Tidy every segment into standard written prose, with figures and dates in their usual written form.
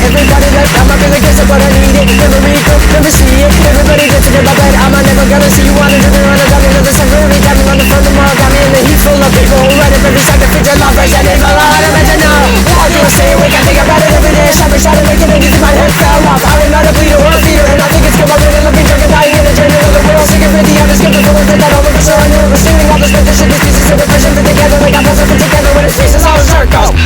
Everybody like I'm a really guess but I need it. Never read it, never see it. Everybody gets it in my bed. I'm never gonna see you wanna do it on a dummy. Another second, really got me on the front of the got me in the heat full of people who read it every second. Feature lovers and evil. I don't imagine now. All you say a week, I think about it every day. Shot to make it into my head fell off. I'm not a bleeder or a feeder, and I think it's good. I'm really looking drunk and dying in the journey of the world. Sick of it, the other skip the full of it. That over for sure. I knew it was stealing all this mental shit. These pieces of depression fit together like I'm puzzled together when it ceases all circles.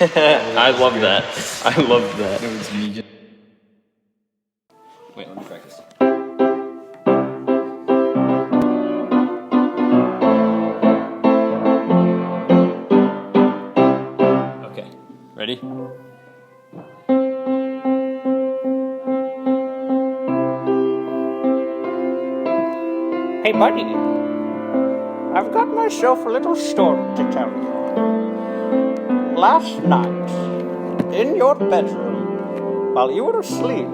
I love that. I love that. It was me just... Wait, let me practice. Okay, ready? Hey, buddy. I've got myself a little story to tell you. Last night, in your bedroom, while you were asleep,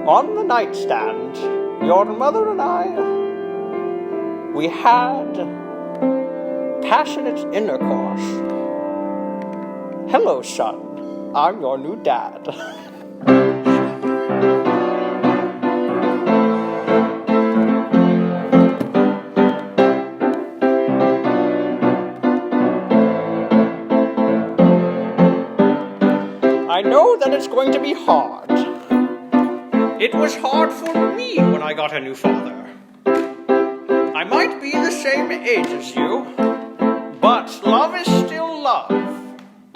on the nightstand, your mother and I, we had passionate intercourse. Hello, son. I'm your new dad. I know that it's going to be hard. It was hard for me when I got a new father. I might be the same age as you, but love is still love.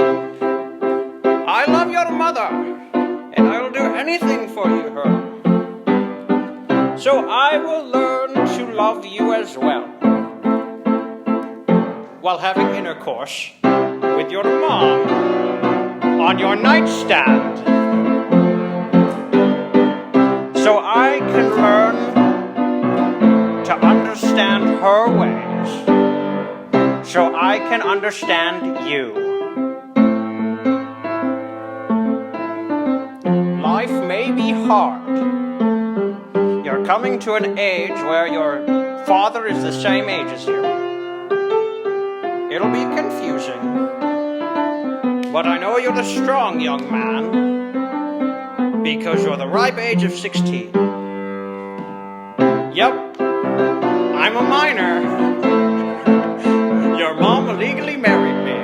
I love your mother, and I'll do anything for you, her. So I will learn to love you as well, while having intercourse with your mom on your nightstand, so I can learn to understand her ways, so I can understand you. Life may be hard. You're coming to an age where your father is the same age as you. It'll be confusing. But I know you're the strong young man, because you're the ripe age of 16. Yep, I'm a minor. Your mom legally married me.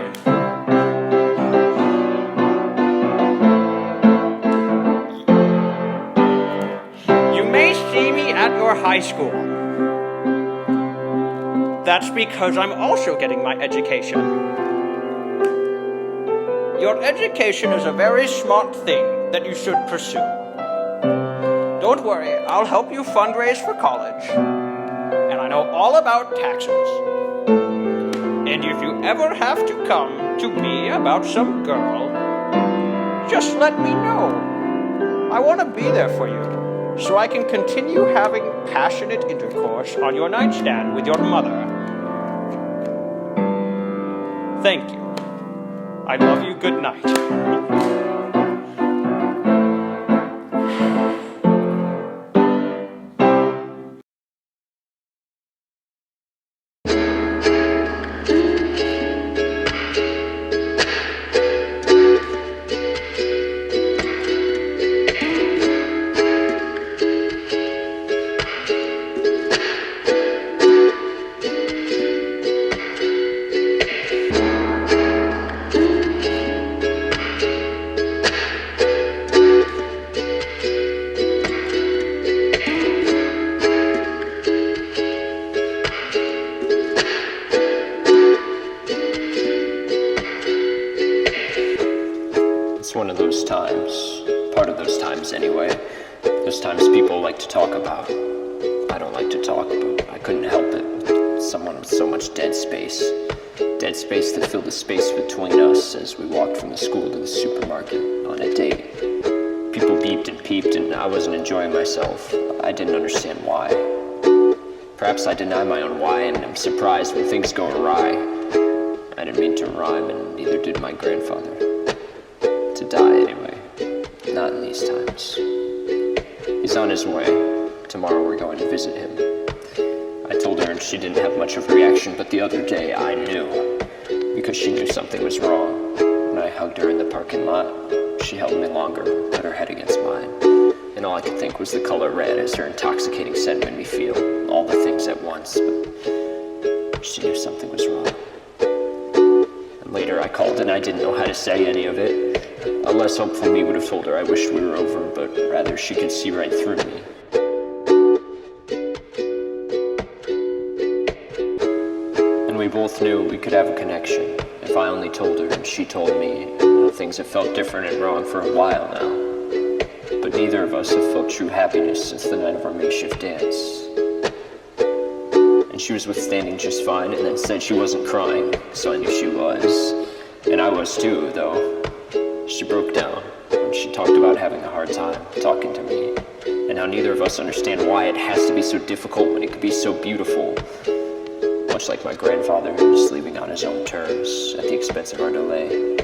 You may see me at your high school. That's because I'm also getting my education. Your education is a very smart thing that you should pursue. Don't worry, I'll help you fundraise for college. And I know all about taxes. And if you ever have to come to me about some girl, just let me know. I want to be there for you, so I can continue having passionate intercourse on your nightstand with your mother. Thank you. I love you. Good night. It's one of those times, part of those times anyway, those times people like to talk about. I don't like to talk, but I couldn't help it. Someone with so much dead space that filled the space between us as we walked from the school to the supermarket on a date. People beeped and peeped and I wasn't enjoying myself. I didn't understand why. Perhaps I deny my own why and I'm surprised when things go awry. I didn't mean to rhyme and neither did my grandfather. To die anyway, not in these times. He's on his way. Tomorrow we're going to visit him. I told her and she didn't have much of a reaction, but the other day I knew, because she knew something was wrong. When I hugged her in the parking lot, she held me longer, put her head against mine, and all I could think was the color red as her intoxicating scent made me feel all the things at once, but she knew something was wrong. And later I called and I didn't know how to say any of it. A less hopeful me would have told her I wished we were over, but rather she could see right through me. And we both knew we could have a connection if if I only told her and she told me, how things have felt different and wrong for a while now. But neither of us have felt true happiness since the night of our makeshift dance. And she was withstanding just fine, and then said she wasn't crying, so I knew she was. And I was too, though. She broke down when she talked about having a hard time talking to me, and how neither of us understand why it has to be so difficult when it could be so beautiful. Much like my grandfather, just leaving on his own terms at the expense of our delay,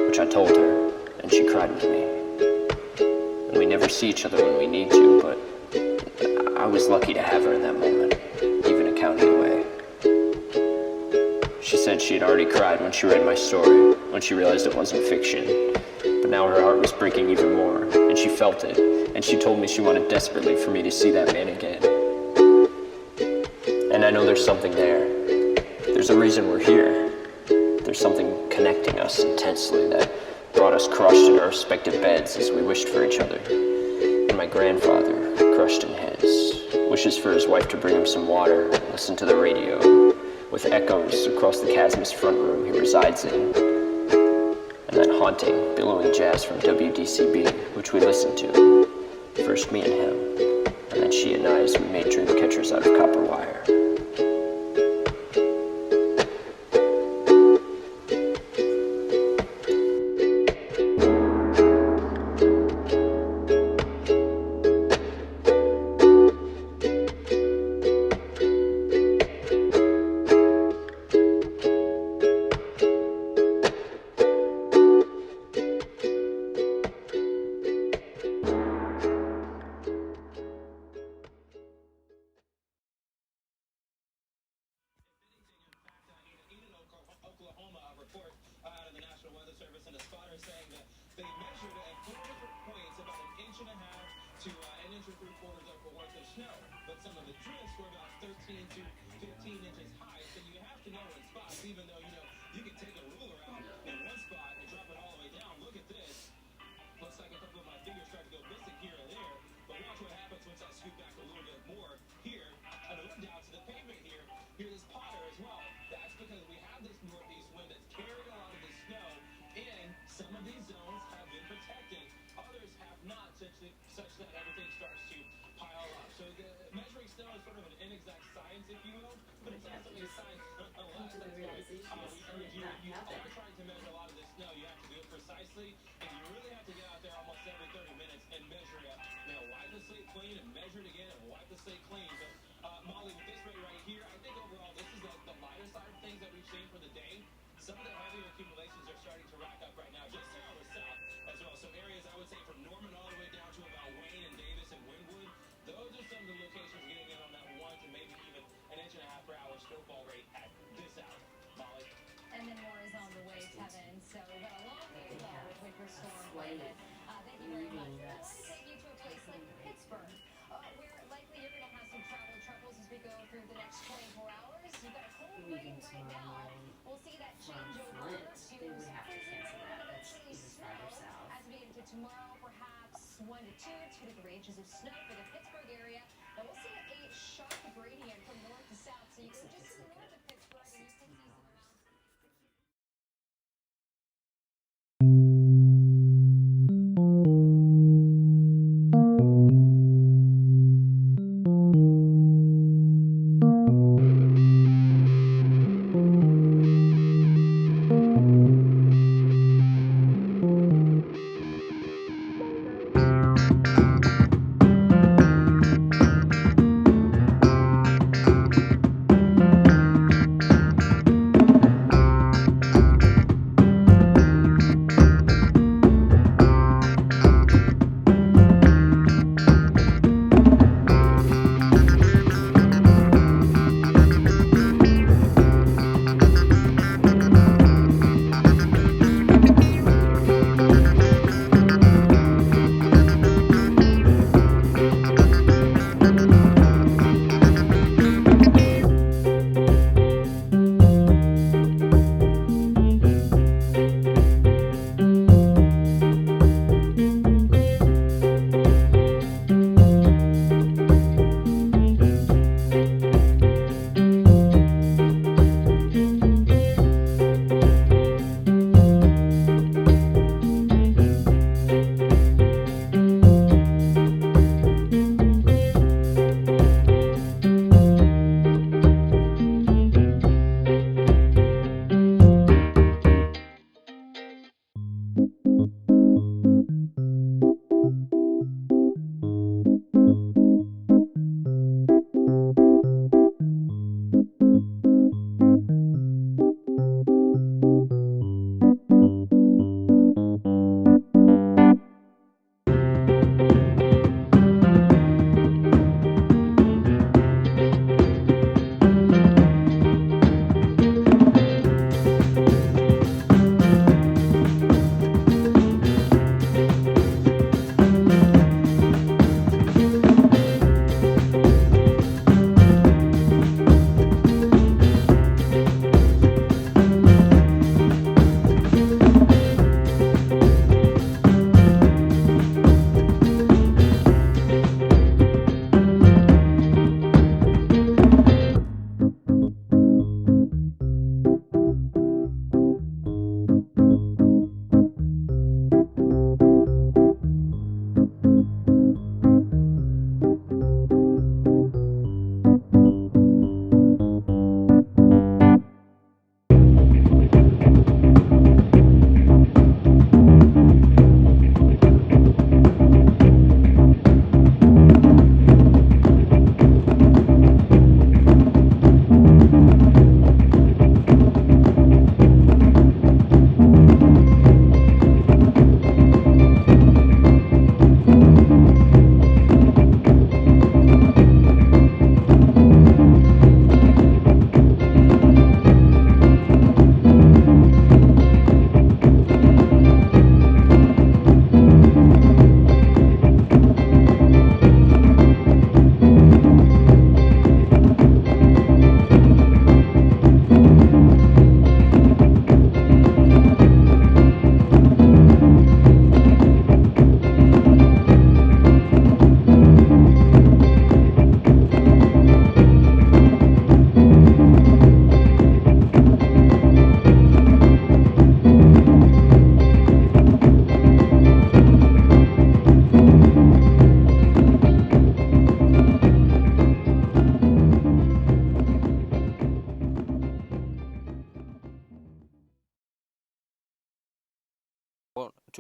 which I told her, and she cried with me. And we never see each other when we need to, but I was lucky to have her in that moment, even a county away. She said she had already cried when she read my story, when she realized it wasn't fiction. But now her heart was breaking even more, and she felt it, and she told me she wanted desperately for me to see that man again. And I know there's something there. There's a reason we're here. There's something connecting us intensely that brought us crushed in our respective beds as we wished for each other. And my grandfather, crushed in his, wishes for his wife to bring him some water and listen to the radio, with echoes across the chasm's front room he resides in. And that haunting, billowing jazz from WDCB, which we listened to. First me and him, and then she and I as we made dream catchers out of copper wire. Tomorrow, perhaps 1 to 2 to 3 inches of snow for the Pittsburgh area. Now we'll see a sharp gradient from north to south, so you can just north of Pittsburgh and you can see some around.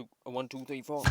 1, 2, 3, 4.